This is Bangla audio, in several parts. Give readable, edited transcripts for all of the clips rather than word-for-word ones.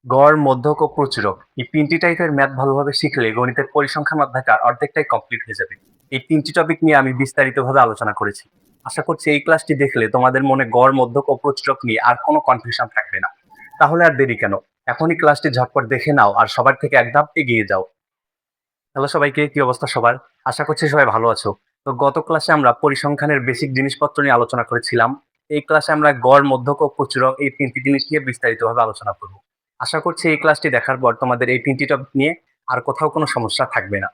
গড়, মধ্যক ও প্রচুরক এই ৩টি টাইপের ম্যাথ ভালোভাবে শিখলে গণিতের পরিসংখ্যান অধ্যায়টা অর্ধেকটাই কমপ্লিট হয়ে যাবে। এই ৩টি টপিক নিয়ে আমি বিস্তারিতভাবে আলোচনা করেছি। আশা করছি এই ক্লাসটি দেখলে তোমাদের মনে গড়, মধ্যক ও প্রচুরক নিয়ে আর কোনো কনফিউশন থাকবে না। তাহলে আর দেরি কেন? এখনই ক্লাসটি ঝটপট দেখে নাও আর সবার থেকে এক ধাপ এগিয়ে যাও। হ্যালো সবাইকে, কি অবস্থা সবার? আশা করছি সবাই ভালো আছো। তো গত ক্লাসে আমরা পরিসংখ্যানের বেসিক জিনিসপত্র নিয়ে আলোচনা করেছিলাম। এই ক্লাসে আমরা গড়, মধ্যক ও প্রচুরক এই ৩টি জিনিস নিয়ে বিস্তারিতভাবে আলোচনা করব। আশা করছি এই ক্লাসটি দেখার পর তোমাদের এই ৩টি টপিক নিয়ে আর কোথাও কোনো সমস্যা থাকবে না।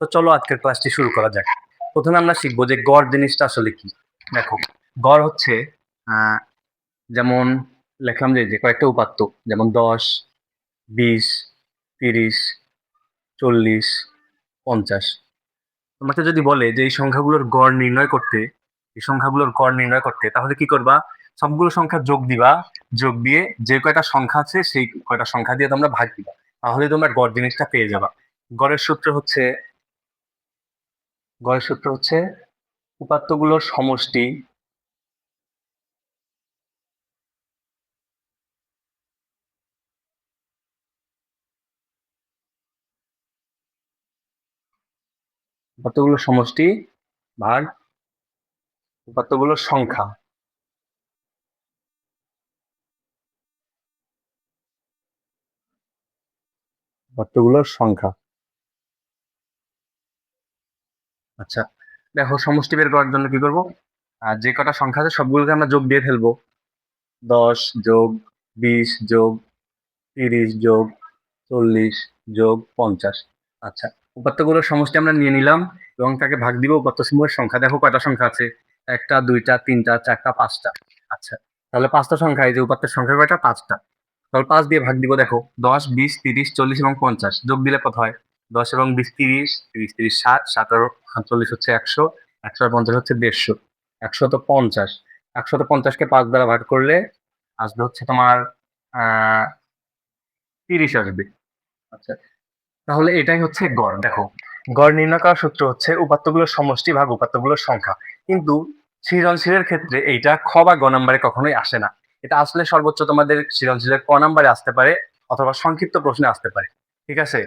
তো চলো আজকের ক্লাসটি শুরু করা যাক। প্রথমে আমরা শিখবো যে গড় জিনিসটা আসলে কি। দেখো, গড় হচ্ছে আহ যেমন লিখলাম যে কয়েকটা উপাত্ত, যেমন ১০, ২০, ৩০, ৪০, ৫০। তোমাকে যদি বলে যে এই সংখ্যাগুলোর গড় নির্ণয় করতে তাহলে কি করবা? সবগুলো সংখ্যা যোগ দিবা, যোগ দিয়ে যে কয়টা সংখ্যা আছে সেই কয়টা সংখ্যা দিয়ে তোমরা ভাগ দিবা, তাহলে তোমরা গড় জিনিসটা পেয়ে যাবা। গড়ের সূত্র হচ্ছে গড়ের সূত্র হচ্ছে উপাত্তগুলোর সমষ্টি উপাত্তগুলোর সমষ্টি ভাগ উপাত্তগুলোর সংখ্যা। উপাত্তগুলোর সংখ্যা। আচ্ছা, দেখো সমষ্টি বের করার জন্য কি করবো? আর যে কটা সংখ্যা আছে সবগুলোকে আমরা যোগ দিয়ে ফেলবো। ১০ যোগ ২০ যোগ ৩০ যোগ ৪০ যোগ ৫০। আচ্ছা, উপাত্তগুলোর সমষ্টি আমরা নিয়ে নিলাম এবং তাকে ভাগ দিব উপাত্তসমূহের সংখ্যা। দেখো কয়টা সংখ্যা আছে? ১টা, ২টা, ৩টা, ৪টা, ৫টা। আচ্ছা, তাহলে ৫টা সংখ্যা, এই যে উপাত্তের সংখ্যা কয়টা? ৫টা। তাহলে ৫ দিয়ে ভাগ দিব। দেখো ১০, ২০, ৩০, ৪০ এবং ৫০ যোগ দিলে কত হয়? ১০ এবং ২০ ৩০, ৩০ ৩০ ৬০, ৭ আর ৪০ হচ্ছে ১০০, ১০০ আর ৫০ হচ্ছে ১৫০। ১৫০। ১৫০কে ৫ দ্বারা ভাগ করলে আসবে হচ্ছে তোমার আহ ৩০ আসবে। আচ্ছা, তাহলে এটাই হচ্ছে গড়। দেখো, গড় নির্ণয় করার সূত্র হচ্ছে উপাত্তগুলোর সমষ্টি ভাগ উপাত্তগুলোর সংখ্যা। কিন্তু সৃজনশীলের ক্ষেত্রে এইটা খ বা গ নাম্বারে কখনোই আসে না। এটা আসলে সর্বোচ্চ তোমাদের সৃজনশীলের ক নাম্বারে আসতে পারে অথবা সংক্ষিপ্ত প্রশ্নে আসতে পারে। ঠিক আছে?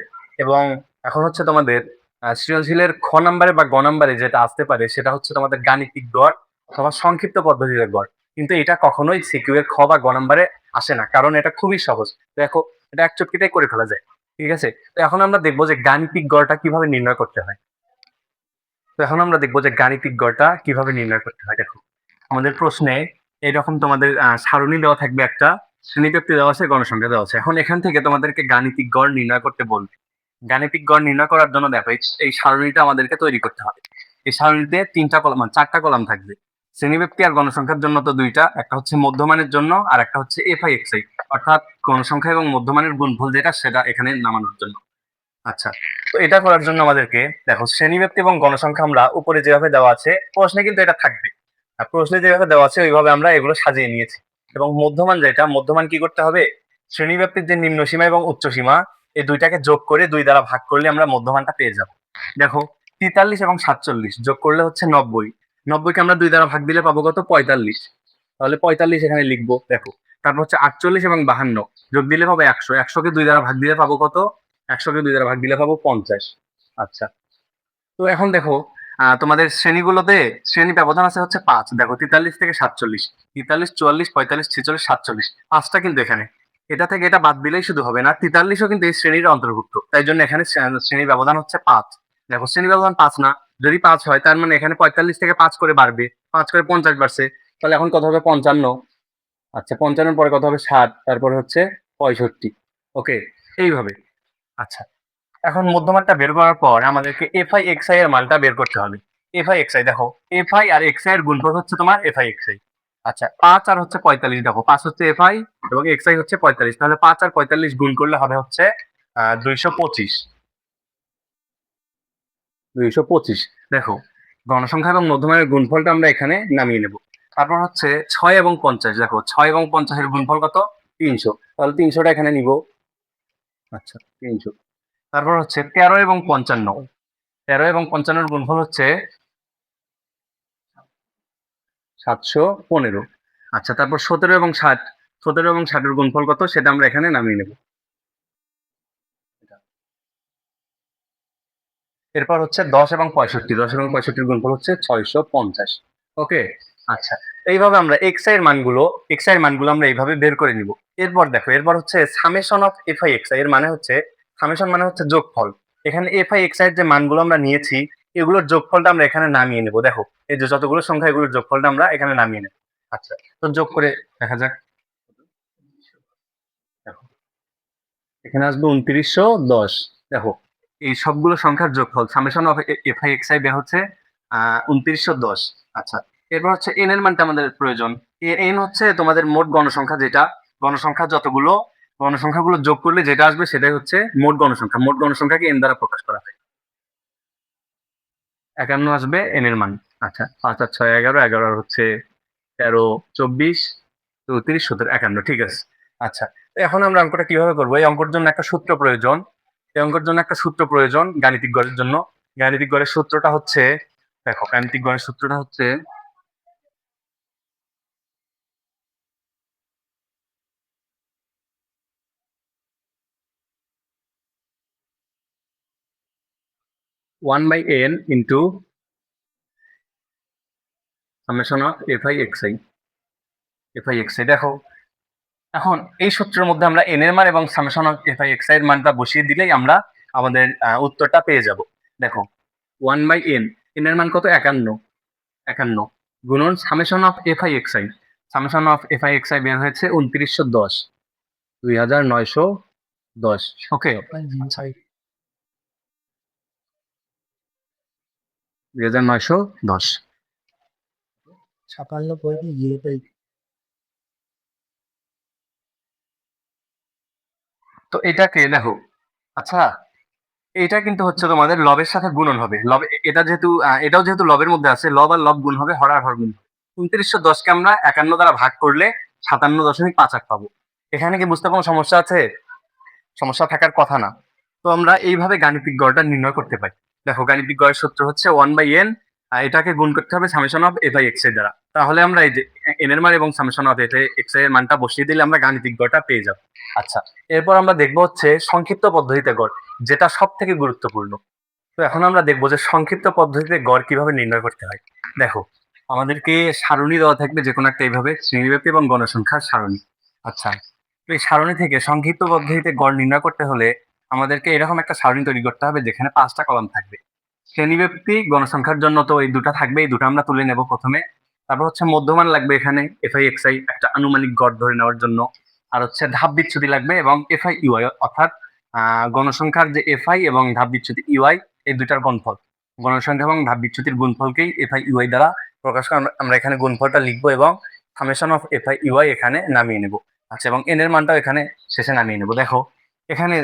এবং এখন হচ্ছে তোমাদের সৃজনশীলের খ নাম্বারে বা গ নাম্বারে যেটা আসতে পারে সেটা হচ্ছে তোমাদের গাণিতিক গড় অথবা সংক্ষিপ্ত পদ্ধতির গড়। কিন্তু এটা কখনোই সিকিউ এর খ বা গ নাম্বারে আসে না, কারণ এটা খুবই সহজ। দেখো, এটা এক চটকিতেই করে ফেলা যায়। ঠিক আছে? তো এখন আমরা দেখবো যে গাণিতিক গড়টা কিভাবে নির্ণয় করতে হয়। দেখো, আমাদের প্রশ্নে এরকম তোমাদের সারণী দেওয়া থাকবে, একটা শ্রেণীব্যাপ্তি দেওয়া আছে, গণসংখ্যা দেওয়া আছে। এখন এখান থেকে তোমাদেরকে গাণিতিক গড় নির্ণয় করতে বলবে। গাণিতিক গড় নির্ণয় করার জন্য দেখো এই সারণীটা আমাদেরকে তৈরি করতে হবে। এই সারণীতে ৩টা কলাম, মানে ৪টা কলাম থাকবে। শ্রেণীব্যাপ্তি আর গণসংখ্যার জন্য তো ২টা, একটা হচ্ছে মধ্যমানের জন্য আর একটা হচ্ছে এফআই এক্সআই, অর্থাৎ গণসংখ্যা এবং মধ্যমানের গুণফল যেটা সেটা এখানে নামানোর জন্য। আচ্ছা, তো এটা করার জন্য আমাদেরকে দেখো শ্রেণীব্যাপ্তি এবং গণসংখ্যা আমরা উপরে যেভাবে দেওয়া আছে প্রশ্নে কিন্তু এটা থাকবে, আর প্রশ্নে যেভাবে দেওয়া আছে ওইভাবে আমরা এগুলো সাজিয়ে নিয়েছি। এবং মধ্যমান, যেটা মধ্যমান কি করতে হবে? শ্রেণীব্যাপ্তির যে নিম্ন সীমা এবং উচ্চ সীমা এই দুইটাকে যোগ করে ২ দ্বারা ভাগ করলে আমরা মধ্যমানটা পেয়ে যাব। দেখো, ৪৩ এবং ৪৭ যোগ করলে হচ্ছে ৯০। ৯০কে আমরা ২ দ্বারা ভাগ দিলে পাবো কত? ৪৫। তাহলে ৪৫ এখানে লিখবো। দেখো, তারপর হচ্ছে ৪৮ এবং ৫২ যোগ দিলে পাবো ১০০। ১০০কে ২ দ্বারা ভাগ দিলে পাবো কত? ১০০কে ২ দ্বারা ভাগ দিলে পাবো ৫০। আচ্ছা, তো এখন দেখো তোমাদের শ্রেণীগুলোতে শ্রেণী ব্যবধান আছে হচ্ছে ৫। দেখো ৪৩ থেকে ৪৭, ৪৩, ৪৪, ৪৫, ৪৬, ৪৭, ৫টা কিন্তু এখানে। এটা থেকে এটা বাদ দিলেই শুধু হবে না, ৪৩ও কিন্তু এই শ্রেণীর অন্তর্ভুক্ত, তাই জন্য এখানে শ্রেণী ব্যবধান হচ্ছে ৫। দেখো শ্রেণী ব্যবধান ৫ না, যদি ৫ হয় তার মানে এখানে ৪৫ থেকে ৫ করে বাড়বে, ৫ করে ৫০ বাড়ছে, তাহলে এখন কত হবে? ৫৫। আচ্ছা, ৫৫ পরে কত হবে? ৬০, তারপরে হচ্ছে ৬৫। ওকে, এইভাবে। আচ্ছা, এখন মধ্যমানটা বের করার পর আমাদেরকে এফআই এক্সআই এর মানটা বের করতে হবে। এফআই এক্সআই, দেখো এফআই আর এক্সআই এর গুণফল হচ্ছে তোমার এফআই এক্সআই। আচ্ছা, ৫ আর হচ্ছে ৪৫, দেখো ৫ হচ্ছে এফআই এবং এক্সআই হচ্ছে ৪৫, তাহলে ৫ আর ৪৫ গুণ করলে হবে হচ্ছে ২২৫। ২২৫। দেখো, গণসংখ্যা এবং মধ্যমানের গুণফলটা আমরা এখানে নামিয়ে নেব। তারপর হচ্ছে ৬ এবং ৫০, দেখো ৬ এবং ৫০ এর গুণফল কত? ৩০০, তাহলে ৩০০টা এখানে নিব। আচ্ছা, ৩০০। তারপর হচ্ছে ১৩ এবং ৫৫, ১৩ এবং ৫৫ এর গুণফল হচ্ছে ৭১৫। আচ্ছা, তারপর ১৭ এবং ৬০, ১৭ এবং ৬০ এর গুণফল কত সেটা আমরা এখানে নামিয়ে নেব। এরপর হচ্ছে 10 এবং 65 গুণফল হচ্ছে 650। ওকে, আচ্ছা। এইভাবে আমরা এক্স আই এর মানগুলো আমরা এইভাবে বের করে নিব। এরপর দেখো, এরপর হচ্ছে summation of F I x I এর মানে হচ্ছে, সামেশন মানে হচ্ছে যোগফল। এখানে এফ আই এক্স আই এর যে মানগুলো আমরা নিয়েছি, এগুলোর যোগফলটা আমরা এখানে নামিয়ে নেব। দেখো, এই যে যতগুলো সংখ্যা, এগুলোর যোগফলটা আমরা এখানে নামিয়ে নেব। আচ্ছা, তো যোগ করে দেখা যাক। দেখো, এখানে আসবে 2910। দেখো, এই সবগুলো সংখ্যার যোগফল summation of F I x I বের হচ্ছে 2910। আচ্ছা, এরপর হচ্ছে এন এর মানটা আমাদের প্রয়োজন। এন হচ্ছে তোমাদের মোট গণসংখ্যা, যেটা গণসংখ্যা যতগুলো, গণসংখ্যাগুলো যোগ করলে যেটা আসবে সেটাই হচ্ছে মোট গণসংখ্যা। মোট গণসংখ্যাকে এন দ্বারা প্রকাশ করা হয়। 51 আসবে এন এর মান। আচ্ছা, 5 আর 6 11, 11 আর হচ্ছে 13 24 34 17 51, ঠিক আছে। আচ্ছা, তো এখন আমরা অঙ্কটা কিভাবে করবো? এই অঙ্কের জন্য একটা সূত্র প্রয়োজন। এই অঙ্কের জন্য একটা সূত্র প্রয়োজন গাণিতিক গড়ের জন্য। গাণিতিক গড়ের সূত্রটা হচ্ছে, দেখো, গাণিতিক গড়ের সূত্রটা হচ্ছে 1/n into summation of F I x I. F I x I, দেখো, এখন এই সূত্রের মধ্যে আমরা এন এর মান এবং summation of F I x I এর মানটা বসিয়ে দিলেই আমরা আমাদের উত্তরটা পেয়ে যাব। দেখো, 1/n, এন এর মান কত? 51। 51 গুণন summation of F I x I. Summation of F I x I বের হয়েছে 2910, 2910। ওকে, 2910। 56 পয়েন্ট ইয়েতে তো এটাকে দেখো, আচ্ছা, এটা কিন্তু হচ্ছে তোমাদের লবের সাথে গুণন হবে। লব, এটা যেহেতু এটাও যেহেতু লবের মধ্যে আছে, লব আর লব গুণ হবে, হর আর হর গুণ হবে। 2910কে আমরা 51 দ্বারা ভাগ করলে 57.58 পাবো। এখানে কি বুঝতে কোনো সমস্যা আছে? সমস্যা থাকার কথা না। তো আমরা এইভাবে গাণিতিক গড়টা নির্ণয় করতে পারি। দেখো, গাণিতিক গড়ের সূত্র হচ্ছে 1/n, এটাকে গুণ করতে হবে summation of F I x এর দ্বারা। তাহলে আমরা এই যে এন এর মান এবং summation of F I x এর মানটা বসিয়ে দিলে আমরা গাণিতিক গড়টা পেয়ে যাব। আচ্ছা, এরপর আমরা দেখবো হচ্ছে সংক্ষিপ্ত পদ্ধতিতে গড়, যেটা সব থেকে গুরুত্বপূর্ণ। তো এখন আমরা দেখবো যে সংক্ষিপ্ত পদ্ধতিতে গড় কিভাবে নির্ণয় করতে হয়। দেখো, আমাদেরকে সারণী দেওয়া থাকবে যে কোনো একটা, এইভাবে শ্রেণীব্যাপ্তি এবং গণসংখ্যার সারণী। আচ্ছা, তো এই সারণী থেকে সংক্ষিপ্ত পদ্ধতিতে গড় নির্ণয় করতে হলে আমাদেরকে এরকম একটা সারণী তৈরি করতে হবে যেখানে 5টা কলাম থাকবে। শ্রেণীব্যাপ্তি গণসংখ্যার জন্য তো এই দুটা থাকবে, এই দুটো আমরা তুলে নেব প্রথমে। তারপর হচ্ছে মধ্যমান লাগবে এখানে এফ আই এক্স আই, একটা আনুমানিক গড় ধরে নেওয়ার জন্য। আর হচ্ছে ধাপ বিচ্যুতি লাগবে এবং এফ আই ইউআই, অর্থাৎ গণসংখ্যার যে এফ আই এবং ধাপ বিচ্যুতি ইউআই, এই দুইটার গুণফল। গণসংখ্যা এবং ধাপ বিচ্যুতির গুণফলকেই এফ আই ইউআই দ্বারা প্রকাশ করে। আমরা এখানে গুণফলটা লিখবো এবং summation of F I U I এখানে নামিয়ে নেব। আচ্ছা, এবং এন এর মানটাও এখানে শেষে নামিয়ে নেব। দেখো, এখানে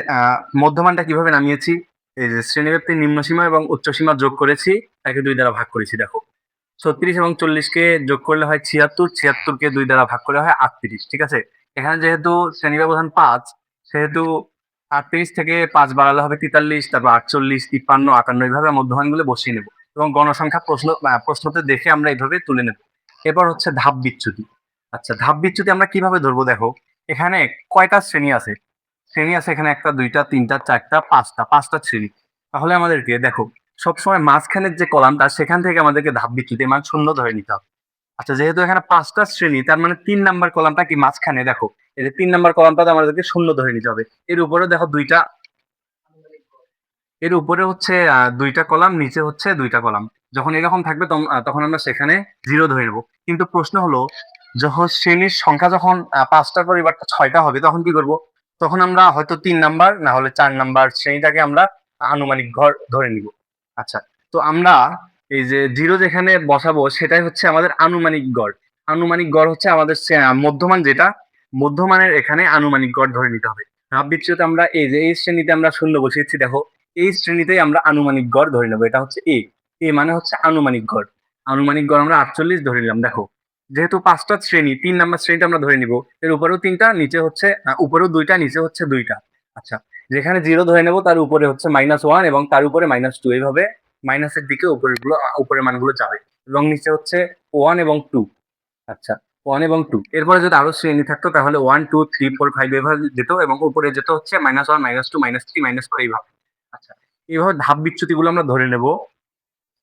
মধ্যমানটা কিভাবে নামিয়েছি? এই যে শ্রেণীব্যাপ্তির নিম্ন সীমা এবং উচ্চ সীমা যোগ করেছি, তাকে 2 দ্বারা ভাগ করেছি। দেখো, 36 এবং 40কে যোগ করলে হয় 76, 76কে 2 দ্বারা ভাগ করলে হয় 38, ঠিক আছে। এখানে যেহেতু শ্রেণী ব্যবধান 5, সেহেতু 38 থেকে 5 বাড়ালে হবে 43, তারপর 48, 53, 58, এইভাবে মধ্যমানগুলো বসিয়ে নেব এবং গণসংখ্যা প্রশ্নতে দেখে আমরা এইভাবে তুলে নেব। এরপর হচ্ছে ধাপ বিচ্যুতি। আচ্ছা, ধাপ বিচ্যুতি আমরা কিভাবে ধরবো? দেখো, এখানে কয়টা শ্রেণী আছে? শ্রেণী আছে এখানে 1টা 2টা 3টা 4টা 5টা শ্রেণী। তাহলে আমাদেরকে দেখো, সবসময় মাঝখানের যে কলামটা, সেখান থেকে আমাদেরকে ধাপ বিচ্যুতির মান 0 ধরে নিতে হবে। আচ্ছা, যেহেতু এখানে 5টা শ্রেণী, তার মানে 3 নাম্বার কলামটা কি মাঝখানে? দেখো, এই যে 3 নাম্বার কলামটাতে আমাদেরকে 0 ধরে নিতে হবে। এর উপরে দেখো দুইটা, এর উপরে হচ্ছে 2টা কলাম, নিচে হচ্ছে 2টা কলাম। যখন এরকম থাকবে তখন আমরা সেখানে 0 ধরে নেব। কিন্তু প্রশ্ন হলো, যখন শ্রেণীর সংখ্যা যখন 5টার পরিবর্তে 6টা হবে, তখন কি করব? তখন আমরা হয়তো 3 নাম্বার না হলে 4 নাম্বার শ্রেণীটাকে আমরা আনুমানিক গড় ধরে নিব। আচ্ছা, তো আমরা এই যে 0 যেখানে বসাবো, সেটাই হচ্ছে আমাদের আনুমানিক গড়। আনুমানিক গড় হচ্ছে আমাদের মধ্যমান, যেটা মধ্যমানের এখানে আনুমানিক গড় ধরে নিতে হবে। ধাপ বিচ্যুতিতে আমরা এই যে এই শ্রেণীতে আমরা 0 বসিয়েছি, দেখো, এই শ্রেণীতেই আমরা আনুমানিক গড় ধরে নেবো। এটা হচ্ছে এ। এ মানে হচ্ছে আনুমানিক গড়। আনুমানিক গড় আমরা 48 ধরে নিলাম। দেখো, যেহেতু 5টা শ্রেণী, 3 নাম্বার শ্রেণীটা আমরা ধরে নিব। এর উপরেও 3টা, নিচে হচ্ছে উপরেও 2টা, নিচে হচ্ছে 2টা। আচ্ছা, যেখানে 0 ধরে নেব তার উপরে হচ্ছে -1 এবং তার উপরে -2, এইভাবে মাইনাসের দিকে উপরের মানগুলো যাবে এবং নিচে হচ্ছে 1 এবং 2। আচ্ছা, 1 এবং 2, এরপরে যদি আরো শ্রেণী থাকতো তাহলে 1 2 3 4 5 এভাবে যেত এবং উপরে যেত হচ্ছে -1 -2 -3 -4 এইভাবে। আচ্ছা, এইভাবে ধাপ বিচ্যুতিগুলো আমরা ধরে নেব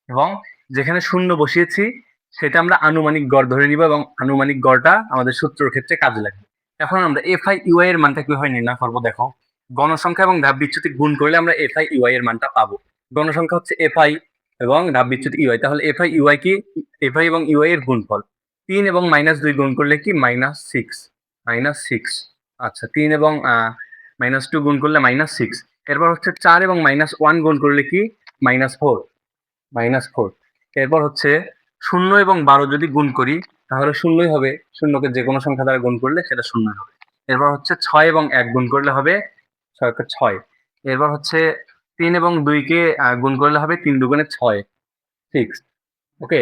এবং যেখানে শূন্য বসিয়েছি সেটা আমরা আনুমানিক গড় ধরে নিব এবং আনুমানিক গড়টা আমাদের সূত্রের ক্ষেত্রে কাজে লাগবে। এখন আমরা এফআই ইউআই এর মানটা কিভাবে নির্ণয় করবো দেখো, গণসংখ্যা এবং ধাপ বিচ্যুতি গুণ করলে আমরা এফআই ইউআই এর মানটা পাবো। গণসংখ্যা হচ্ছে এফআই এবং ধাপ বিচ্যুতি ইউআই, তাহলে এফআই ইউআই কি এফআই এবং ইউআই এর গুণফল। 3 এবং -2 গুণ করলে কি -6, -6। আচ্ছা 3 এবং -2 গুণ করলে -6। এরপর হচ্ছে 4 এবং -1 গুণ করলে কি -4, -4। এরপর হচ্ছে 0 এবং 12 যদি গুণ করি তাহলে 0ই হবে, শূন্যকে যে কোনো সংখ্যা দ্বারা গুণ করলে সেটা 0 হবে। এরপর হচ্ছে 6 এবং 1 গুণ করলে হবে 6 × 6। এরপর হচ্ছে 3 এবং 2 কে গুণ করলে হবে 3 দুগুণে 6, 6। ওকে,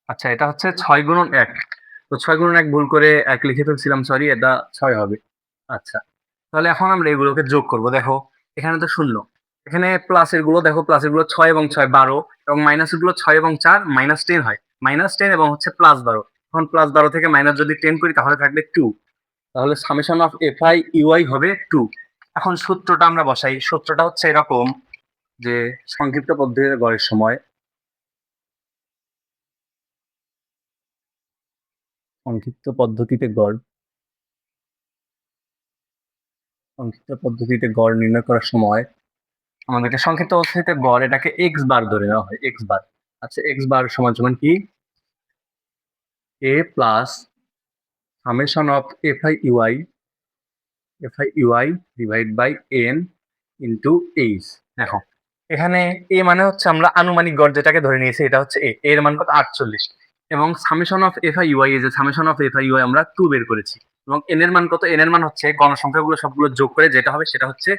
আচ্ছা এটা হচ্ছে 6 গুণন 1। তো 6 গুণন 1 ভুল করে 1 লিখে ফেলছিলাম, সরি, এটা 6 হবে। আচ্ছা, তাহলে এখন আমরা এগুলোকে যোগ করব। দেখো এখানে তো 0, এখানে প্লাসের গুলো দেখো, প্লাসের গুলো 6 এবং 6 12 এবং মাইনাসের গুলো 6 এবং 4 -10 হয়, -10 এবং হচ্ছে +12। এখন +12 থেকে মাইনাস যদি 10 করি তাহলে থাকবে 2, তাহলে সামেশন অফ এফআই ইউআই হবে 2। এখন সূত্রটা আমরা বসাই, সূত্রটা হচ্ছে এরকম যে সংক্ষিপ্ত পদ্ধতিতে গড়ের সময়, সংক্ষিপ্ত পদ্ধতিতে গড়, সংক্ষিপ্ত পদ্ধতিতে গড় নির্ণয় করার সময় আমাদেরকে সংক্ষিপ্ত পদ্ধতিতে গড় এটাকে এক্স বার ধরে নেওয়া হয়, এক্স বার। আচ্ছা এক্স বার সমান সমান কি a plus summation of FI u i divide by n into h. দেখো এখানে এ মানে হচ্ছে আমরা আনুমানিক গড় যেটাকে ধরে নিয়েছি এটা হচ্ছে এ, এর মান কত 48 এবং সামেশন অফ এফআই ইউআই, এই যে সামেশন অফ এফআই ইউআই আমরা 2 বের করেছি এবং এন এর মান কত, এন এর মান হচ্ছে গণসংখ্যাগুলো সবগুলো যোগ করে যেটা হবে সেটা হচ্ছে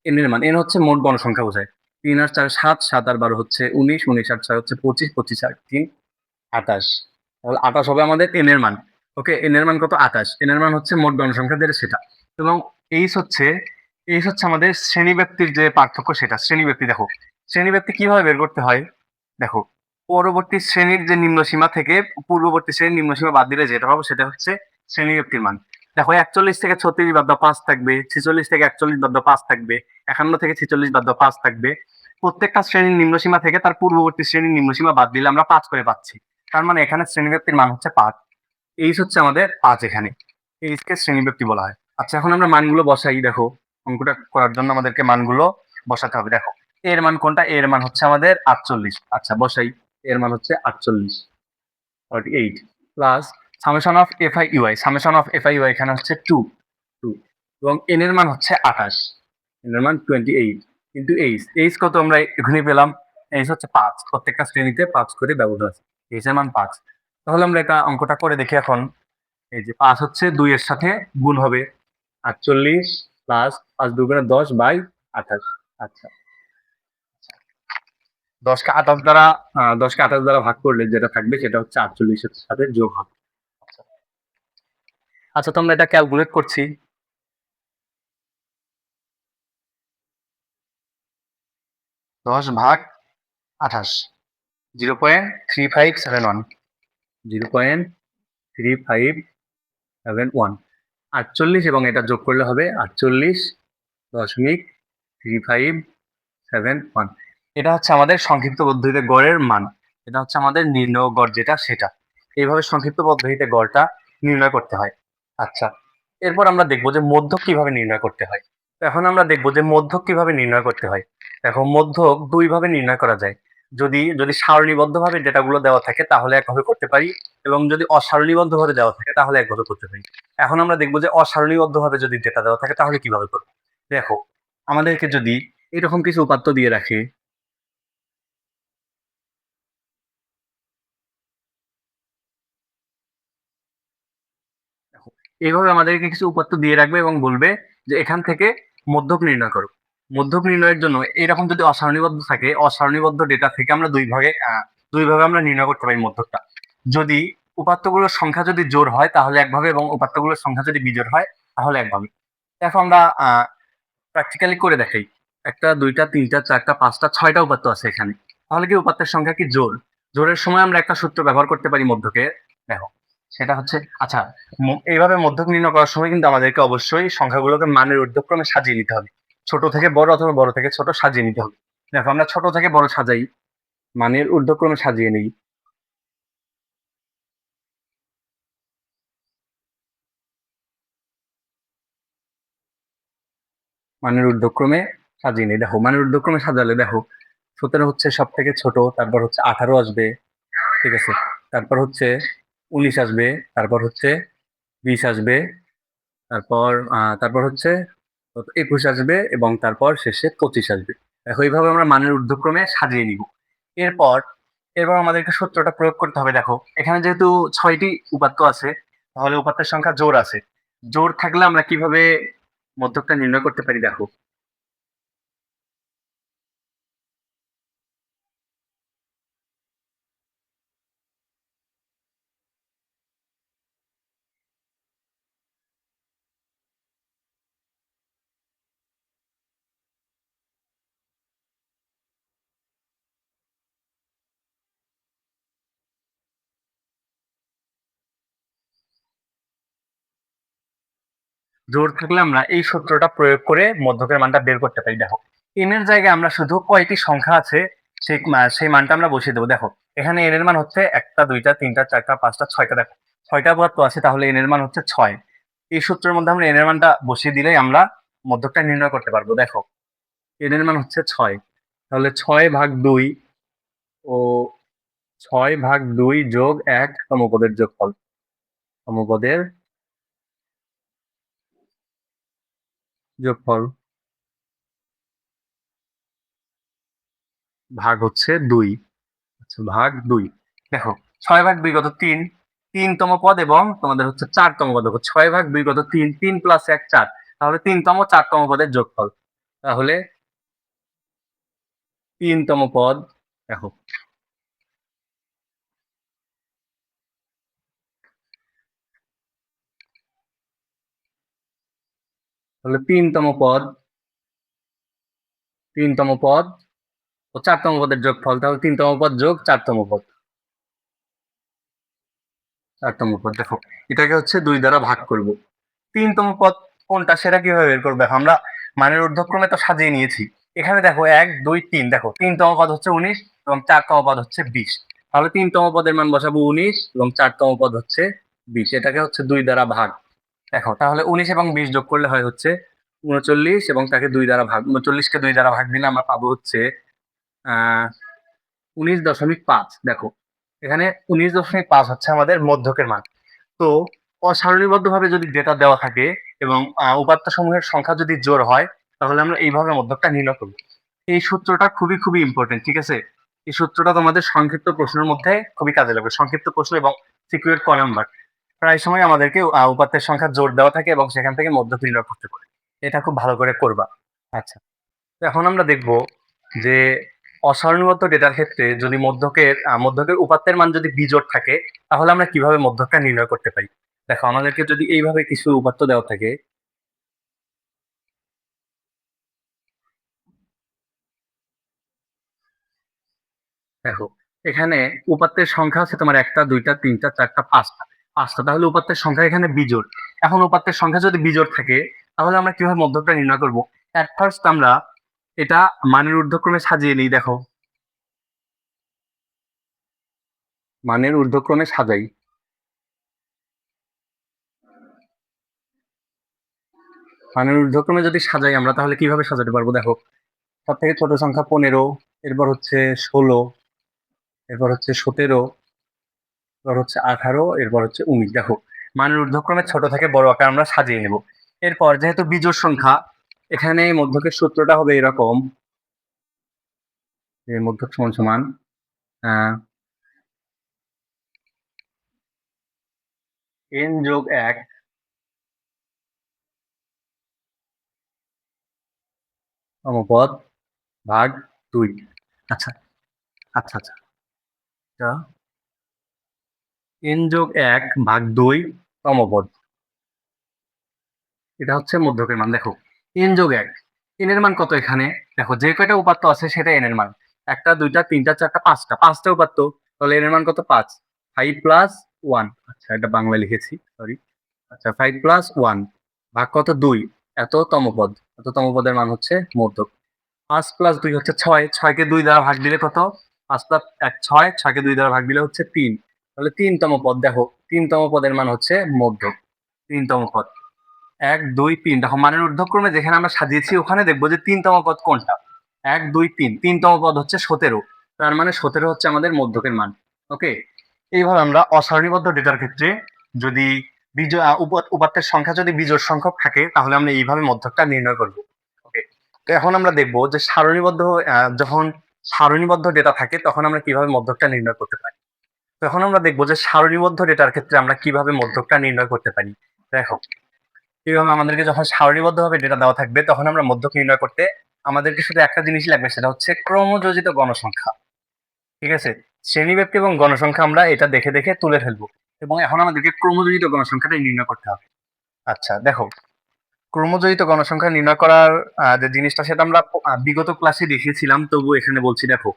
এন এর মান। এন হচ্ছে মোট গণসংখ্যা বোঝায়, 3 আর 4 7, 7 আর 12 হচ্ছে 19, 19 আর 6 হচ্ছে 25, 25 আর 3 28, তাহলে 28 হবে আমাদের এন এর মান। ওকে, এন এর মান কত 28, এন এর মান হচ্ছে মোট গণসংখ্যা যেটা সেটা। এবং এইচ হচ্ছে, এইচ হচ্ছে আমাদের শ্রেণীব্যাপ্তির যে পার্থক্য সেটা, শ্রেণীব্যাপ্তি। দেখো শ্রেণীব্যাপ্তি কিভাবে বের করতে হয়, দেখো পরবর্তী শ্রেণীর যে নিম্নসীমা থেকে পূর্ববর্তী শ্রেণীর নিম্নসীমা বাদ দিলে যেটা হবে সেটা হচ্ছে শ্রেণীব্যাপ্তির মান। দেখো 41 থেকে 36 বাদ দাও 5 থাকবে, 46 থেকে 41 বাদ দাও 5 থাকবে, 51 থেকে 46 বাদ দাও 5 থাকবে। প্রত্যেকটা শ্রেণীর নিম্নসীমা থেকে তার পূর্ববর্তী শ্রেণীর নিম্নসীমা বাদ দিলে আমরা 5 করে পাচ্ছি, তার মানে এখানে শ্রেণীব্যাপ্তির মান হচ্ছে 5। এইচ হচ্ছে আমাদের 5, এখানে এইচকে শ্রেণীব্যাপ্তি বলা হয়। আচ্ছা এখন আমরা মানগুলো বসাই, দেখো অঙ্কটা করার জন্য আমাদেরকে মানগুলো বসাতে হবে। দেখো এর মান কোনটা, এর মান হচ্ছে আমাদের 48। আচ্ছা বসাই, এর মান হচ্ছে 48, 48 plus summation of FI U I, summation of FI U I এখানে হচ্ছে 2, 2 এবং এন এর মান হচ্ছে 28, এন এর মান 28 কিন্তু এইচ, এইচ কত আমরা এখনই পেলাম, এইচ হচ্ছে 5, প্রত্যেকটা শ্রেণীতে 5 করে ব্যবধান আছে, এইচ এর মান 5। তাহলে আমরা এটা অঙ্কটা করে দেখি এখন। এই যে 5 হচ্ছে 2 এর সাথে গুণ হবে 48 প্লাস 5 দুগুণে 10/28। আচ্ছা 10কে 28 দ্বারা 10কে 28 দ্বারা ভাগ করলে যেটা থাকবে সেটা হচ্ছে 48 এর সাথে যোগ হবে। আচ্ছা তো আমরা এটা ক্যালকুলেট করছি। 10/28 0.3571, 0.3571 48 এবং এটা যোগ করলে হবে 48.3571। এটা হচ্ছে আমাদের সংক্ষিপ্ত পদ্ধতিতে গড়ের মান, এটা হচ্ছে আমাদের নির্ণয় গড় যেটা সেটা। এইভাবে সংক্ষিপ্ত পদ্ধতিতে গড়টা নির্ণয় করতে হয়। আচ্ছা এরপর আমরা দেখবো যে মধ্যক কিভাবে নির্ণয় করতে হয়। তো এখন আমরা দেখবো যে মধ্যক কিভাবে নির্ণয় করতে হয়। দেখো মধ্যক দুই ভাবে নির্ণয় করা যায়, যদি যদি সারণীবদ্ধভাবে ডেটাগুলো দেওয়া থাকে তাহলে একভাবে করতে পারি এবং যদি অসারণীবদ্ধভাবে দেওয়া থাকে তাহলে একভাবে করতে পারি। এখন আমরা দেখবো যে অসারণীবদ্ধভাবে যদি ডেটা দেওয়া থাকে তাহলে কিভাবে করবো। দেখো আমাদেরকে যদি এরকম কিছু উপাত্ত দিয়ে রাখে, এইভাবে আমাদেরকে কিছু উপাত্ত দিয়ে রাখবে এবং বলবে যে এখান থেকে মধ্যক নির্ণয় করো। মধ্যক নির্ণয়ের জন্য এরকম যদি অসারণীবদ্ধ থাকে, অসারণীবদ্ধ ডেটা থেকে আমরা দুই ভাবে আমরা নির্ণয় করতে পারি মধ্যকটা। যদি উপাত্তগুলোর সংখ্যা যদি জোড় হয় তাহলে একভাবে এবং উপাত্তগুলোর সংখ্যা যদি বিজোড় হয় তাহলে একভাবে। দেখো আমরা প্র্যাকটিক্যালি করে দেখাই। একটা, দুইটা, তিনটা, চারটা, পাঁচটা, 6টা উপাত্ত আছে এখানে, তাহলে কি উপাত্তের সংখ্যা কি জোড়? জোড়ের সময় আমরা একটা সূত্র ব্যবহার করতে পারি মধ্যকে, দেখো সেটা হচ্ছে, আচ্ছা এইভাবে মধ্যক নির্ণয় করার সময় কিন্তু আমাদেরকে অবশ্যই সংখ্যাগুলোকে মানের ঊর্ধ্বক্রমে সাজিয়ে নিতে হবে। ছোট থেকে বড় অথবা বড় থেকে ছোট সাজিয়ে নিতে হবে। দেখো আমরা ছোট থেকে বড় সাজাই, মানের ঊর্ধ্বক্রমে সাজিয়ে নিই। মানের ঊর্ধ্বক্রমে সাজিয়ে নিই। দেখো মানের ঊর্ধ্বক্রমে সাজালে দেখো 17 হচ্ছে সব থেকে ছোট, তারপর হচ্ছে 18 আসবে, ঠিক আছে, তারপর হচ্ছে 19 আসবে, তারপর হচ্ছে 20 আসবে, তারপর হচ্ছে 21 আসবে এবং তারপর শেষে 25 আসবে। দেখো এইভাবে আমরা মানের ঊর্ধ্বক্রমে সাজিয়ে নিব। এরপর এরপর আমাদেরকে সূত্রটা প্রয়োগ করতে হবে। দেখো এখানে যেহেতু 6টি উপাত্ত আছে, তাহলে উপাত্তের সংখ্যা জোড় আছে। জোড় থাকলে আমরা কিভাবে মধ্যকটা নির্ণয় করতে পারি? দেখো জোড় থাকলে আমরা এই সূত্রটা প্রয়োগ করে মধ্যকের মানটা বের করতে পারি। দেখো এন এর জায়গায় আমরা শুধু কয়টি সংখ্যা আছে সেই মানটা আমরা বসিয়ে দেবো। দেখো এখানে এন এর মান হচ্ছে 1টা 2টা 3টা 4টা 5টা 6টা। দেখো 6টা উপাত্ত আছে, তাহলে এন এর মান হচ্ছে 6। এই সূত্রের মধ্যে আমরা এন এর মানটা বসিয়ে দিলেই আমরা মধ্যকটা নির্ণয় করতে পারবো। দেখো এন এর মান হচ্ছে 6, তাহলে 6/2 ও 6/2 যোগ 1 সমপদের যোগফল। সমপদের যোগফল ভাগ হচ্ছে 2। আচ্ছা, ভাগ 2। দেখো 6/2 কত? 3। 3তম পদ এবং তোমাদের হচ্ছে 4তম পদ। দেখো 6/2 কত? 3। 3 + 1 4। তাহলে 3তম 4তম পদের যোগফল। তাহলে 3তম পদ, দেখো তাহলে 3তম পদ ও 4তম পদের যোগফল। তাহলে 3তম পদ যোগ 4তম পদ। 4তম পদ, দেখো এটাকে হচ্ছে 2 দ্বারা ভাগ করব। 3তম পদ কোনটা সেটা কিভাবে বের করবো? দেখো আমরা মানের ঊর্ধ্বক্রমে তো সাজিয়ে নিয়েছি। এখানে দেখো 1 2 3, দেখো 3তম পদ হচ্ছে 19 এবং 4তম পদ হচ্ছে 20। তাহলে 3তম পদের মান বসাবো 19 এবং 4তম পদ হচ্ছে 20। এটাকে হচ্ছে 2 দ্বারা ভাগ। দেখো তাহলে 19 এবং 20 যোগ করলে হয় হচ্ছে 39 এবং তাকে 2 দ্বারা ভাগ, 39কে 2 দ্বারা ভাগ দিলে আমরা পাবো হচ্ছে আহ 19.5। দেখো এখানে 19.5 হচ্ছে আমাদের মধ্যকের মান। তো অসারণীবদ্ধভাবে যদি ডেটা দেওয়া থাকে এবং উপাত্ত সমূহের সংখ্যা যদি জোড় হয়, তাহলে আমরা এইভাবে মধ্যকটা নির্ণয় করব। এই সূত্রটা খুবই খুবই ইম্পর্টেন্ট, ঠিক আছে? এই সূত্রটা তোমাদের সংক্ষিপ্ত প্রশ্নের মধ্যে খুবই কাজে লাগবে। সংক্ষিপ্ত প্রশ্ন এবং সিকিউরিট ক নাম্বার প্রায় সময় আমাদেরকে উপাত্তের সংখ্যা জোড় দেওয়া থাকে এবং সেখান থেকে মধ্যক নির্ণয় করতে পারে। এটা খুব ভালো করে করবা। আচ্ছা, তো এখন আমরা দেখব যে অসারণীবদ্ধ ডেটার ক্ষেত্রে যদি মধ্যকের উপাত্তের মান যদি বিজোড় থাকে, তাহলে আমরা কিভাবে মধ্যকটা নির্ণয় করতে পারি। দেখো আমাদেরকে যদি এইভাবে কিছু উপাত্ত দেওয়া থাকে, দেখো এখানে উপাত্তের সংখ্যা আছে তোমার 1টা 2টা 3টা 4টা 5টা। 5টা, তাহলে উপাত্তের সংখ্যা এখানে বিজোড়। এখন উপাত্তের সংখ্যা যদি বিজোড় থাকে, তাহলে আমরা কিভাবে মধ্যকটা নির্ণয় করব? এট ফার্স্ট আমরা এটা মানের ঊর্ধ্বক্রমে সাজিয়ে নিই। দেখো মানের ঊর্ধ্বক্রমে সাজাই। মানের ঊর্ধ্বক্রমে যদি সাজাই আমরা, তাহলে কিভাবে সাজাতে পারবো? দেখো সব থেকে ছোট সংখ্যা 15, এরপর হচ্ছে 16, এরপর হচ্ছে 17, এরপর হচ্ছে 18, এরপর হচ্ছে 19। দেখো মানের ঊর্ধ্বক্রমে ছোট থেকে বড় আকার আমরা সাজিয়ে নেব। এরপর যেহেতু বিজোড় সংখ্যা, এখানে মধ্যকের সূত্রটা হবে এরকম যে মধ্যক সমান সমান n যোগ 1 সমপদ ভাগ 2। আচ্ছা আচ্ছা আচ্ছা, এটা n যোগ 1 ভাগ 2 সমপদ, এটা হচ্ছে মধ্যকের মান। দেখো n যোগ 1, n এর মান কত এখানে? দেখো যে কয়টা উপাত্ত আছে সেটা n এর মান। 1টা 2টা 3টা 4টা 5টা, 5টা উপাত্ত, তাহলে n এর মান কত? 5। 5 + 1, আচ্ছা এটা বাংলা লিখেছি, সরি। আচ্ছা 5 + 1 ভাগ কত? 2। এততম পদ। এততম পদের মান হচ্ছে মধ্যক। ৫ প্লাস ২ হচ্ছে ৬, ৬ কে ২ দ্বারা ভাগ দিলে কত? ৫ প্লাস ১ ৬, ৬ কে ২ দ্বারা ভাগ দিলে হচ্ছে ৩। তাহলে ৩ তম পদ দেখো, ৩ তম পদের মান হচ্ছে মধ্যক। ৩ তম পদ। ১, ২, ৩ দেখো মানের ঊর্ধ্বক্রমে যেখানে আমরা সাজিয়েছি ওখানে দেখবো যে ৩ তম পদ কোনটা? ১, ২, ৩, ৩ তম পদ হচ্ছে ১৭। তার মানে ১৭ হচ্ছে আমাদের মধ্যকের মান। ওকে? এইভাবে আমরা অসারণীবদ্ধ ডেটার ক্ষেত্রে যদি উপাত্তের সংখ্যা যদি বিজোড় সংখ্যক থাকে তাহলে আমরা এইভাবে মধ্যকটা নির্ণয় করব। ওকে? তো এখন আমরা দেখব যে যখন সারণীবদ্ধ ডেটা থাকে তখন আমরা কিভাবে মধ্যকটা নির্ণয় করতে পারি। তো এখন আমরা দেখব যে সারণীবদ্ধ ডেটার ক্ষেত্রে আমরা কিভাবে মধ্যকটা নির্ণয় করতে পারি। দেখো, কিভাবে আমাদেরকে যখন সারণীবদ্ধভাবে ডেটা দেওয়া থাকবে তখন আমরা মধ্যক নির্ণয় করতে আমাদেরকে শুধু একটা জিনিসই লাগবে, সেটা হচ্ছে ক্রমযোজিত গণসংখ্যা। ঠিক আছে? শ্রেণীব্যাপ্তি এবং গণসংখ্যা আমরা এটা দেখে দেখে তুলে ফেলবো এবং এখন আমাদেরকে ক্রমযোজিত গণসংখ্যাটা নির্ণয় করতে হবে। আচ্ছা দেখো, ক্রমযোজিত গণসংখ্যা নির্ণয় করার যে জিনিসটা সেটা আমরা বিগত ক্লাসে দেখিয়েছিলাম, তবু এখানে বলছি। দেখো,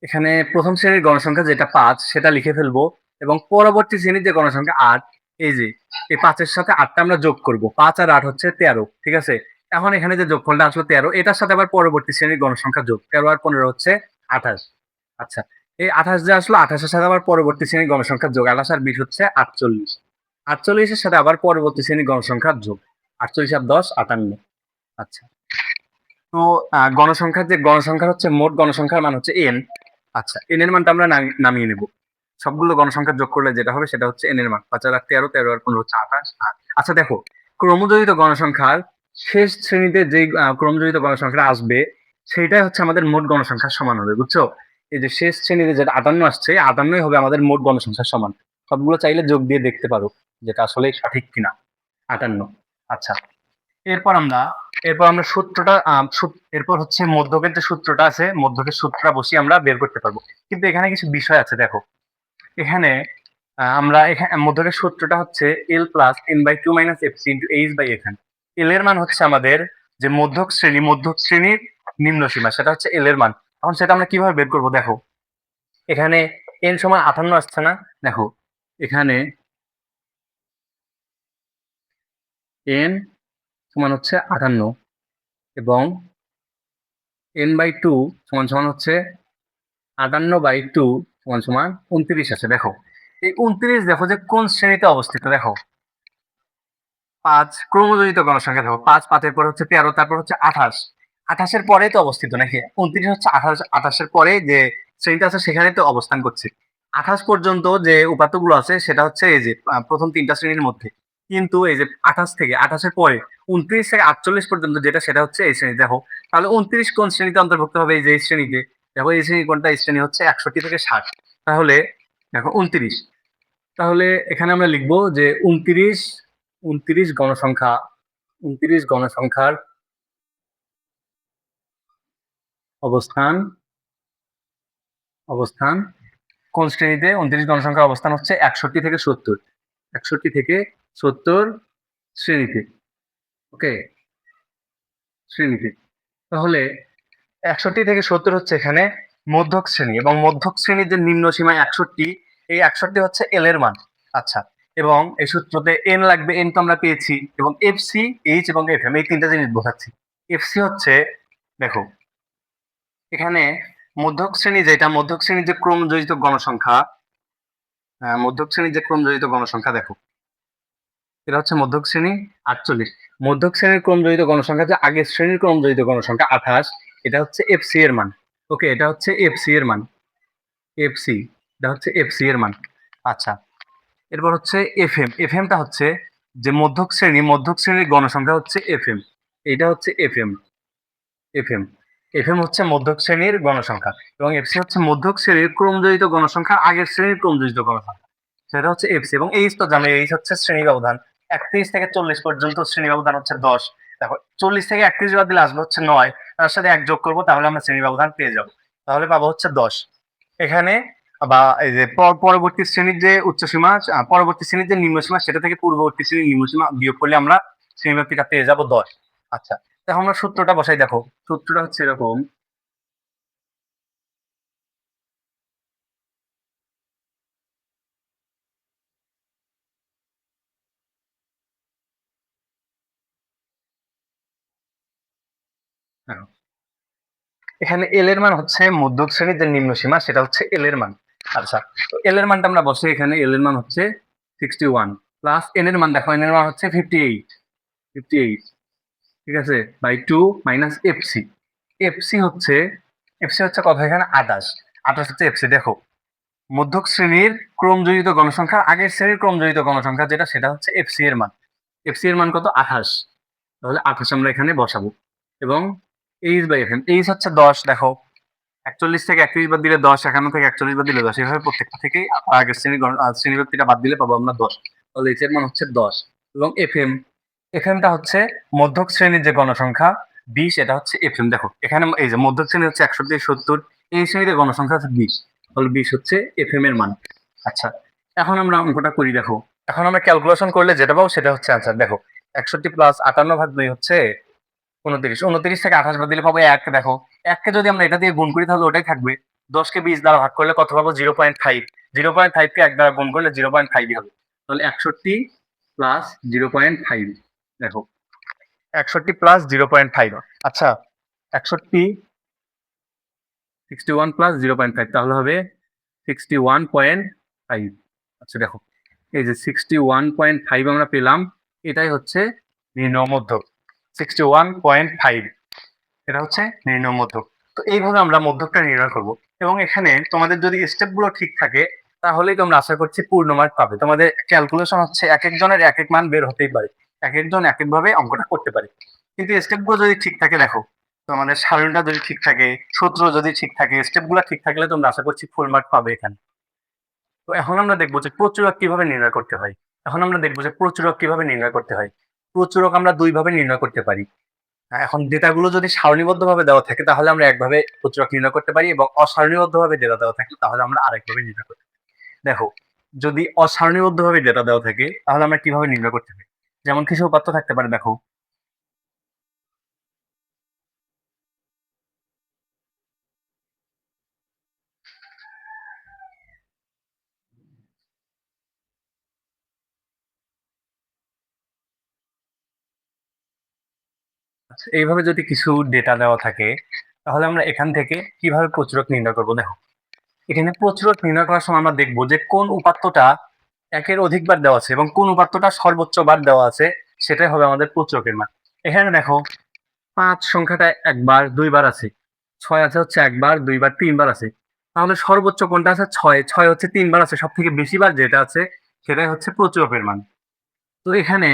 এখানে প্রথম শ্রেণীর গণসংখ্যা যেটা ৫ সেটা লিখে ফেলবো এবং পরবর্তী শ্রেণীর যে গণসংখ্যা ৮, এই যে এই ৫ এর সাথে ৮ টা আমরা যোগ করব। ৫ আর ৮ হচ্ছে ১৩। ঠিক আছে? এখন এখানে যে যোগফলটা আসলো ১৩, এটার সাথে আবার পরবর্তী শ্রেণীর গণসংখ্যা যোগ। ১৩ আর ১৫ হচ্ছে ২৮। আচ্ছা, এই ২৮ যে আসলো ২৮ এর সাথে আবার পরবর্তী শ্রেণীর গণসংখ্যা যোগ। ২৮ আর ২০ হচ্ছে ৪৮। ৪৮ এর সাথে আবার পরবর্তী শ্রেণীর গণসংখ্যার যোগ। ৪৮ আর ১০ ৫৮। আচ্ছা। তো গণসংখ্যার হচ্ছে মোট গণসংখ্যার মান হচ্ছে n। আচ্ছা, n এর মানটা আমরা নামিয়ে নেব। সবগুলো গণসংখ্যা যোগ করলে যেটা হবে সেটা হচ্ছে n এর মান। ৫ আর ৮ ১৩, ১৩ আর ১৫ হচ্ছে ২৮। আচ্ছা দেখো, ক্রমযোজিত গণসংখ্যার শেষ শ্রেণীতে যেই ক্রমযোজিত গণসংখ্যাটা আসবে সেইটাই হচ্ছে আমাদের মোট গণসংখ্যার সমান হবে। বুঝছো? এই যে শেষ শ্রেণীতে যেটা ৫৮ আসছে, ৫৮ই হবে আমাদের মোট গণসংখ্যার সমান। সবগুলো চাইলে যোগ দিয়ে দেখতে পারো যেটা আসলে সঠিক কিনা। ৫৮। আচ্ছা, এরপর আমরা এরপর আমরা সূত্রটা এরপর হচ্ছে মধ্যকের যে সূত্রটা আছে, মধ্যকের সূত্রটা বসিয়ে আমরা বের করতে পারবো। কিন্তু এখানে কিছু বিষয় আছে। দেখো, এখানে আমরা এখানে মধ্যকের সূত্রটা হচ্ছে l plus n/2 minus fc into h/fn। l এর মান হচ্ছে আমাদের যে মধ্যক শ্রেণীর নিম্ন সীমা, সেটা হচ্ছে l এর মান। এখন সেটা আমরা কিভাবে বের করব? দেখো, এখানে n সমান ৫৮ আসছে না? দেখো, এখানে n সমান হচ্ছে ৫৮ এবং n/2 সমান সমান হচ্ছে ৫৮/2 সমান সমান ২৯ আছে। দেখো, এই ২৯ দেখো যে কোন শ্রেণীতে অবস্থিত। দেখো, ৫ ক্রমযোজিত গণসংখ্যা। দেখো, ৫, ৫ এর পরে হচ্ছে ১৩, তারপর হচ্ছে ২৮। ২৮ এর পরেই তো অবস্থিত নাকি? ২৯ হচ্ছে ২৮ এর পরে যে শ্রেণীটা আছে সেখানেই তো অবস্থান করছে। ২৮ পর্যন্ত যে উপাত্তগুলো আছে সেটা হচ্ছে এই যে প্রথম ৩ টা শ্রেণীর মধ্যে। কিন্তু এই যে ২৮ এর পরে ২৯ থেকে ৪৮ পর্যন্ত যেটা সেটা হচ্ছে এই শ্রেণী। দেখো, তাহলে ২৯ কোন শ্রেণীতে অন্তর্ভুক্ত হবে? এই যে এই শ্রেণীতে। দেখো, এই শ্রেণী কোনটা? এই শ্রেণী হচ্ছে ৬১ থেকে ৬০। তাহলে দেখো ২৯। তাহলে এখানে আমরা লিখব যে ২৯ গণসংখ্যা, ২৯ গণসংখ্যার অবস্থান অবস্থান কোন শ্রেণীতে? ২৯ গণসংখ্যার অবস্থান হচ্ছে ৬১ থেকে ৭০। ৬১ থেকে ৭০ শ্রেণীতে। ওকে? শ্রেণীতে। তাহলে ৬১ থেকে ৭০ হচ্ছে এখানে মধ্যক শ্রেণী এবং মধ্যক শ্রেণীর যে নিম্ন সীমা ৬১, এই ৬১ হচ্ছে l এর মান। আচ্ছা, এবং এই সূত্রতে n লাগবে, n তো আমরা পেয়েছি এবং fc, h এবং fm এই ৩ টা জিনিস বোঝাচ্ছি। fc হচ্ছে, দেখো, এখানে মধ্যক শ্রেণীর যে ক্রমযোজিত গণসংখ্যা, মধ্যক শ্রেণীর যে ক্রমযোজিত গণসংখ্যা দেখো, এটা হচ্ছে মধ্যক শ্রেণী ৪৮। মধ্যক শ্রেণীর ক্রমযোজিত গণসংখ্যা যে আগের শ্রেণীর ক্রমযোজিত গণসংখ্যা ২৮, এটা হচ্ছে fc এর মান। ওকে, এটা হচ্ছে fc এর মান। fc, এটা হচ্ছে fc এর মান। আচ্ছা, এরপর হচ্ছে fm। fmটা হচ্ছে যে মধ্যক শ্রেণীর গণসংখ্যা হচ্ছে fm। এটা হচ্ছে fm। fm fm হচ্ছে মধ্যক শ্রেণীর গণসংখ্যা এবং fc হচ্ছে মধ্যক শ্রেণীর ক্রমযোজিত গণসংখ্যা আগের শ্রেণীর ক্রমযোজিত গণসংখ্যা, সেটা হচ্ছে fc। এবং h তো জানো, h হচ্ছে শ্রেণী ব্যবধান। ৩১ থেকে ৪০ পর্যন্ত শ্রেণী ব্যবধান হচ্ছে ১০। দেখো, ৪০ থেকে ৩১ বাদ দিলে আসবে হচ্ছে ৯, তার সাথে ১ যোগ করবো তাহলে আমরা শ্রেণী ব্যবধান পেয়ে যাবো। তাহলে পাবো হচ্ছে ১০। এখানে বা এই যে পরবর্তী শ্রেণীর যে উচ্চসীমা, পরবর্তী শ্রেণীর যে নিম্নসীমা সেটা থেকে পূর্ববর্তী শ্রেণীর নিম্নসীমা বিয়োগ করলে আমরা শ্রেণীব্যাপ্তিটা পেয়ে যাবো ১০। আচ্ছা, এখন আমরা সূত্রটা বসাই। দেখো, সূত্রটা হচ্ছে এরকম। দেখো, এখানে এল এর মান হচ্ছে মধ্যক শ্রেণীর যে নিম্ন সীমা সেটা হচ্ছে এল এর মান। আচ্ছা, তো এল এর মানটা আমরা বসে এখানে এল এর মান হচ্ছে 61 প্লাস এন এর মান, দেখো এন এর মান হচ্ছে 58, ঠিক আছে, বাই 2 মাইনাস এফসি। এফসি হচ্ছে কত এখানে 28, 28 হচ্ছে এফসি। দেখো, মধ্যক শ্রেণীর ক্রমজড়িত গণসংখ্যা, আগের শ্রেণীর ক্রমজড়িত গণসংখ্যা যেটা সেটা হচ্ছে এফসি এর মান। এফসি এর মান কত 28, তাহলে 28 আমরা এখানে বসাবো। এবং H by F M, H হচ্ছে 10। দেখো, 41 থেকে 31 বাদ দিলে 10, 51 থেকে 41 বাদ দিলে 10, এইভাবে প্রত্যেকটা থেকে আগের শ্রেণীব্যক্তিটা বাদ দিলে পাবো আমরা 10। তাহলে এইচ এর মান হচ্ছে 10। এবং এফএমটা হচ্ছে মধ্যক শ্রেণীর যে গণসংখ্যা 20, এটা হচ্ছে এফএম। দেখো এখানে এই যে মধ্যক শ্রেণী হচ্ছে 61 থেকে 70, এই শ্রেণীতে গণসংখ্যা হচ্ছে 20, তাহলে 20 হচ্ছে এফএম এর মান। আচ্ছা, এখন আমরা অঙ্কটা করি। দেখো, এখন আমরা ক্যালকুলেশন করলে যেটা পাবো সেটা হচ্ছে আনসার। দেখো, 61 প্লাস 58 ভাগ 2 হচ্ছে 29, 29 থেকে 28 বাদ দিলে পাবো 1। দেখো, 1কে যদি আমরা এটা দিয়ে গুণ করি তাহলে ওটাই থাকবে। 10কে 20 দ্বারা ভাগ করলে কত পাবো? 0.5। 0.5কে 1 দ্বারা গুণ করলে 0.5 হবে। তাহলে 61 প্লাস 0.5। দেখো, 61 প্লাস 0.5। আচ্ছা, 61 61 প্লাস 0.5 তাহলে হবে 61.5। আচ্ছা দেখো, এই যে 61.5 আমরা পেলাম, এটাই হচ্ছে নির্ণয় মধ্যক। 61.5 এটা হচ্ছে নির্ণয় মধ্যক। তো এইভাবে আমরা মধ্যকটা নির্ণয় করব। এবং এখানে তোমাদের যদি স্টেপগুলো ঠিক থাকে তাহলেই তোমরা আশা করছি পূর্ণ মার্ক পাবে। তোমাদের ক্যালকুলেশন হচ্ছে এক একজনের এক এক মান বের হতেই পারে, এক একজন এক একভাবে অঙ্কটা করতে পারে, কিন্তু স্টেপগুলো যদি ঠিক থাকে, দেখো তোমাদের সারণীটা যদি ঠিক থাকে, সূত্র যদি ঠিক থাকে, স্টেপগুলো ঠিক থাকলে তোমরা আশা করছি ফুল মার্ক পাবে এখানে। তো এখন আমরা দেখবো যে প্রচুরক কিভাবে নির্ণয় করতে হয়। প্রচুরক আমরা দুই ভাবে নির্ণয় করতে পারি। এখন ডেটাগুলো যদি সারণীবদ্ধভাবে দেওয়া থাকে তাহলে আমরা একভাবে প্রচুরক নির্ণয় করতে পারি, এবং অসারণীবদ্ধভাবে ডেটা দেওয়া থাকে তাহলে আমরা আরেকভাবে নির্ণয় করতে পারি। দেখো, যদি অসারণীবদ্ধভাবে ডেটা দেওয়া থাকে তাহলে আমরা কিভাবে নির্ণয় করতে পারি? যেমন কিছু উপাত্ত থাকতে পারে। দেখো, এইভাবে যদি কিছু ডেটা দেওয়া থাকে তাহলে আমরা এখান থেকে কিভাবে প্রচুরক নির্ণয় করবো? দেখো, এখানে প্রচুরক নির্ণয় করার সময় আমরা দেখবো যে কোন উপাত্তটা একের অধিকবার দেওয়া আছে এবং কোন উপাত্তটা সর্বোচ্চ বার দেওয়া আছে, সেটাই হবে আমাদের প্রচুরকের মান। এখানে দেখো, 5 সংখ্যাটা একবার দুইবার আছে, 6 আছে হচ্ছে একবার দুইবার তিনবার আছে, তাহলে সর্বোচ্চ কোনটা আছে? 6। 6 হচ্ছে তিনবার আছে, সব থেকে বেশি বার যেটা আছে সেটাই হচ্ছে প্রচুরকের মান। তো এখানে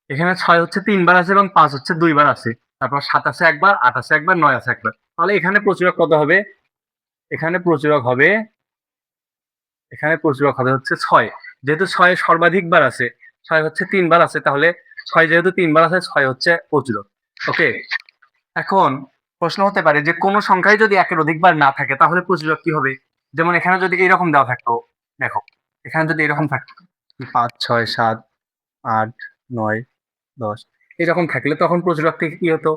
এখানে 6 হচ্ছে তিনবার আছে এবং 5 হচ্ছে দুইবার আছে, তারপর 7 আছে একবার, 8 আছে একবার, 9 আছে একবার, তাহলে এখানে প্রচুরক কত হবে? এখানে প্রচুরক হবে হচ্ছে 6। যেহেতু 6 সর্বাধিক বার আছে, 6 হচ্ছে তিনবার আছে, তাহলে 6 যেহেতু তিনবার আছে 6 হচ্ছে প্রচুরক। ওকে, এখন প্রশ্ন হতে পারে যে কোন সংখ্যায় যদি একের অধিকবার না থাকে তাহলে প্রচুরক কি হবে? যেমন এখানে যদি এরকম দেওয়া থাকতো, দেখো এখানে যদি এরকম থাকতো 5, 6, 7, 8, 9, 10 এরকম থাকলে তখন প্রচুরক থেকে কি হতো?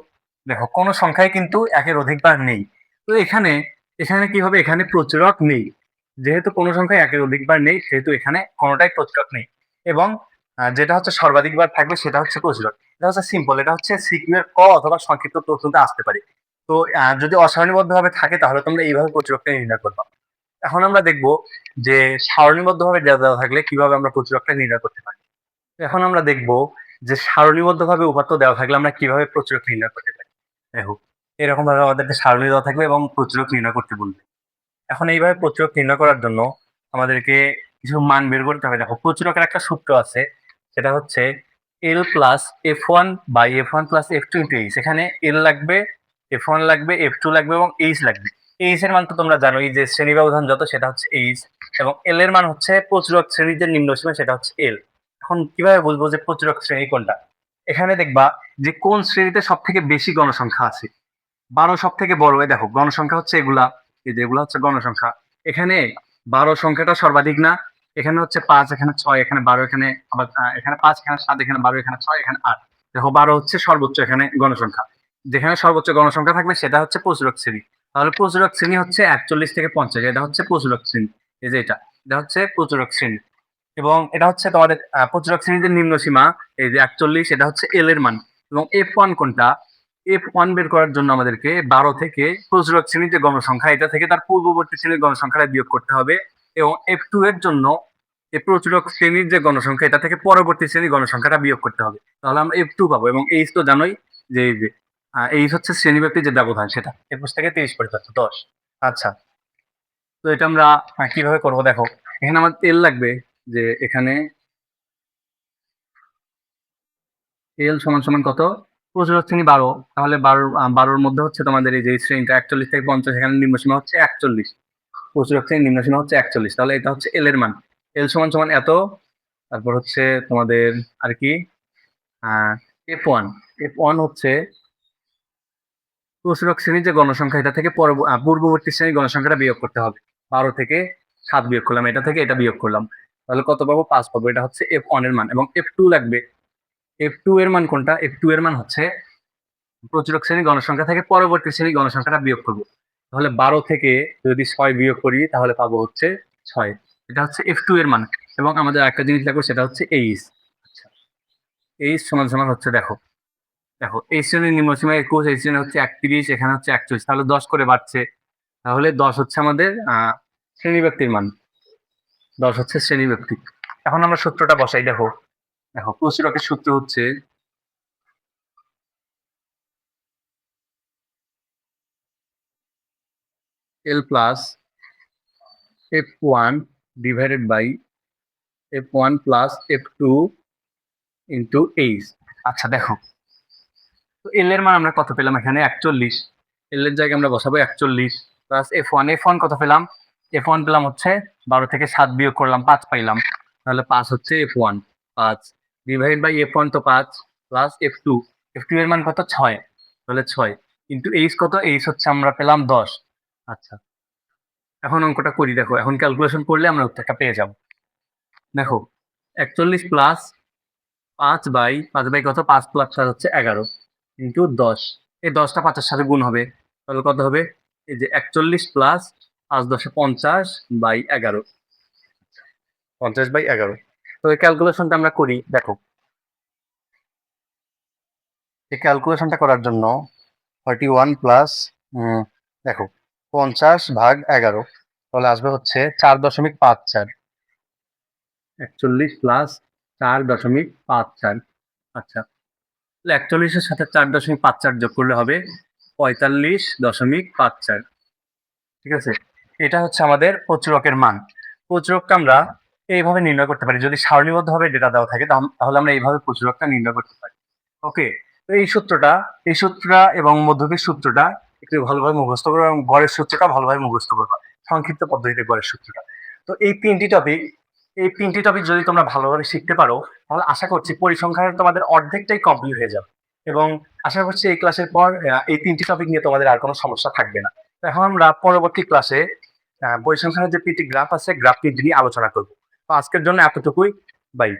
দেখো, কোন সংখ্যায় কিন্তু একের অধিকবার নেই। তো এখানে এখানে কি হবে? এখানে প্রচুরক নেই। যেহেতু কোনো সংখ্যায় একের অধিকবার নেই সেহেতু এখানে কোনোটাই প্রচুরক নেই। এবং যেটা হচ্ছে সর্বাধিকবার থাকবে সেটা হচ্ছে প্রচুরক। এটা হচ্ছে সিম্পল, এটা হচ্ছে সিকিউর ক অথবা সংক্ষিপ্ত তথ্যতে আসতে পারে। তো যদি অসারণীবদ্ধভাবে থাকে তাহলে তোমরা এইভাবে প্রচুরকটা নির্ণয় করবা। এখন আমরা দেখব যে সারণীবদ্ধভাবে ডেটা দেওয়া থাকলে কিভাবে আমরা প্রচুরকটা নির্ণয় করতে পারি। এখন আমরা দেখব যে সারণীবদ্ধভাবে উপাত্ত দেওয়া থাকলে আমরা কিভাবে প্রচুরক নির্ণয় করতে পারি। দেখো, এরকম ভাবে আমাদেরকে সারণী দেওয়া থাকবে এবং প্রচুরক নির্ণয় করতে বলবে। এখন এইভাবে প্রচুরক নির্ণয় করার জন্য আমাদেরকে কিছু মান বের করতে হবে। দেখো, প্রচুরকের একটা সূত্র আছে, সেটা হচ্ছে l plus f one by f one plus f two into h. এখানে এল লাগবে, এফ ওয়ান লাগবে, এফ টু লাগবে এবং এইচ লাগবে। এইচ এর মান তো তোমরা জানো, এই যে শ্রেণী ব্যবধান যত সেটা হচ্ছে এইচ, এবং এল এর মান হচ্ছে প্রচুরক শ্রেণীর যে নিম্ন সীমা সেটা হচ্ছে এল। এখন কিভাবে বলবো যে প্রচুরক শ্রেণী কোনটা? এখানে দেখবা যে কোন শ্রেণীতে সব থেকে বেশি গণসংখ্যা আছে। 12 সব থেকে বড়। এই দেখো, গণসংখ্যা হচ্ছে এগুলা, এই যে এগুলা হচ্ছে গণসংখ্যা। এখানে 12 সংখ্যাটা সর্বাধিক না? এখানে হচ্ছে 5, এখানে 6, এখানে 12, এখানে আবার এখানে 5, এখানে 7, এখানে 12, এখানে 6, এখানে 8। দেখো, 12 হচ্ছে সর্বোচ্চ এখানে গণসংখ্যা। যেখানে সর্বোচ্চ গণসংখ্যা থাকবে সেটা হচ্ছে প্রচুরক শ্রেণী। তাহলে প্রচুরক শ্রেণী হচ্ছে 41 থেকে 50, এটা হচ্ছে প্রচুরক শ্রেণী। এই যে এটা হচ্ছে প্রচুরক শ্রেণী। এবং এটা হচ্ছে তোমাদের প্রচুরক শ্রেণীর যে নিম্ন সীমা, এই যে 41, এটা হচ্ছে এল এর মান। এবং এফ ওয়ান কোনটা? F1 বের করার জন্য আমাদেরকে 12 থেকে প্রচুরক শ্রেণীর যে গণসংখ্যা এটা থেকে তার পূর্ববর্তী শ্রেণীর গণসংখ্যাটা বিয়োগ করতে হবে এবং F2 এর জন্য এই প্রচুরক শ্রেণীর যে গণসংখ্যা এটা থেকে পরবর্তী শ্রেণীর গণসংখ্যাটা বিয়োগ করতে হবে। তাহলে আমরা F2 পাবো এবং H তো জানোই যে H হচ্ছে শ্রেণীব্যাপ্তির যে ব্যবধান সেটা 21 থেকে 30 পর্যন্ত 10। আচ্ছা, তো এটা আমরা কিভাবে করবো দেখো, এখানে আমার তেল লাগবে যে এখানে এল সমান সমান কত, প্রচুরক শ্রেণী 12, তাহলে 12 মধ্যে হচ্ছে তোমাদের এই যে শ্রেণীটা 41 থেকে 50, এখানে নিম্নসীমা হচ্ছে 41, প্রচুরক শ্রেণীর নিম্নসীমা হচ্ছে 41, তাহলে এটা হচ্ছে এল এর মান। এল সমান সমান এত, তারপর হচ্ছে তোমাদের আর কি F1, F1 হচ্ছে প্রচুরক শ্রেণীর যে গণসংখ্যা এটা থেকে পূর্ববর্তী শ্রেণীর গণসংখ্যাটা বিয়োগ করতে হবে। 12 থেকে 7 বিয়োগ করলাম, এটা থেকে এটা বিয়োগ করলাম, তাহলে কত পাবো, 5 পাবো। এটা হচ্ছে F1 এর মান এবং F2 লাগবে। F2 এর মান কোনটা, F2 এর মান হচ্ছে প্রচুরক শ্রেণীর গণসংখ্যা থেকে পরবর্তী শ্রেণীর গণসংখ্যাটা বিয়োগ করবো। তাহলে 12 থেকে যদি 6 বিয়োগ করি তাহলে পাবো হচ্ছে 6, এটা হচ্ছে F2 এর মান। এবং আমাদের একটা জিনিস লাগবে সেটা হচ্ছে H। আচ্ছা, H সমান সমান হচ্ছে দেখো দেখো এই শ্রেণীর নিম্নসীমা 21, এই শ্রেণী হচ্ছে 31, এখানে হচ্ছে 41, তাহলে 10 করে বাড়ছে, তাহলে 10 হচ্ছে আমাদের শ্রেণীব্যাপ্তির মান, 10 হচ্ছে শ্রেণীব্যাপ্তি। এখন আমরা সূত্রটা বসাই, দেখো দেখো প্রচুরকের সূত্র হচ্ছে L plus F1 divided by F1 plus F2 into H। আচ্ছা দেখো, তো এল এর মান আমরা কত পেলাম এখানে 41, এল এর জায়গায় আমরা বসাবো 41 প্লাস F1 কত পেলাম, F1 পেলাম হচ্ছে 12 থেকে 7 বিয়োগ করলাম 5 পাইলাম, তাহলে 5 হচ্ছে F1, 5 ডিভাইড বাই F1 তো 5 প্লাস F2 এর মান কত 6, তাহলে 6 কিন্তু H কত, H হচ্ছে আমরা পেলাম 10। আচ্ছা, এখন অঙ্কটা করি, দেখো এখন ক্যালকুলেশন করলে আমরা উত্তরটা পেয়ে যাব। দেখো 41 প্লাস 5 বাই কত, 5 প্লাস 4 হচ্ছে 11 ইন্টু 10, এই 10টা 5-এর সাথে গুণ হবে, তাহলে কত হবে, এই যে 41 প্লাস 5 × 10 = 50 বাই 11, 50/11। তো এই ক্যালকুলেশনটা আমরা করি, দেখো এই ক্যালকুলেশনটা করার জন্য 41 প্লাস দেখো 50/11, তাহলে আসবে হচ্ছে 4.54, 41 প্লাস 4.54। আচ্ছা, 41-এর সাথে 4.54 যোগ করলে হবে 45.54। ঠিক আছে, এটা হচ্ছে আমাদের প্রচুরকের মান। প্রচুরকটা আমরা এইভাবে নির্ণয় করতে পারি, যদি সারণীবদ্ধভাবে ডেটা দেওয়া থাকে তাহলে আমরা এইভাবে প্রচুরকটা নির্ণয় করতে পারি। ওকে, তো এই সূত্রটা এবং মধ্যকের সূত্রটা একটু ভালোভাবে মুখস্থ করবো এবং গড়ের সূত্রটা ভালোভাবে মুখস্থ করবো, সংক্ষিপ্ত পদ্ধতিতে গড়ের সূত্রটা। তো এই তিনটি টপিক যদি তোমরা ভালোভাবে শিখতে পারো তাহলে আশা করছি পরিসংখ্যানের তোমাদের অর্ধেকটাই কমপ্লিট হয়ে যাবে এবং আশা করছি এই ক্লাসের পর এই 3টি টপিক নিয়ে তোমাদের আর কোনো সমস্যা থাকবে না। তো এখন আমরা পরবর্তী ক্লাসে পরিসংখ্যানের যে 3টি গ্রাফ আছে গ্রাফটি নিয়ে আলোচনা করবো। তো আজকের জন্য এতটুকুই, বাই।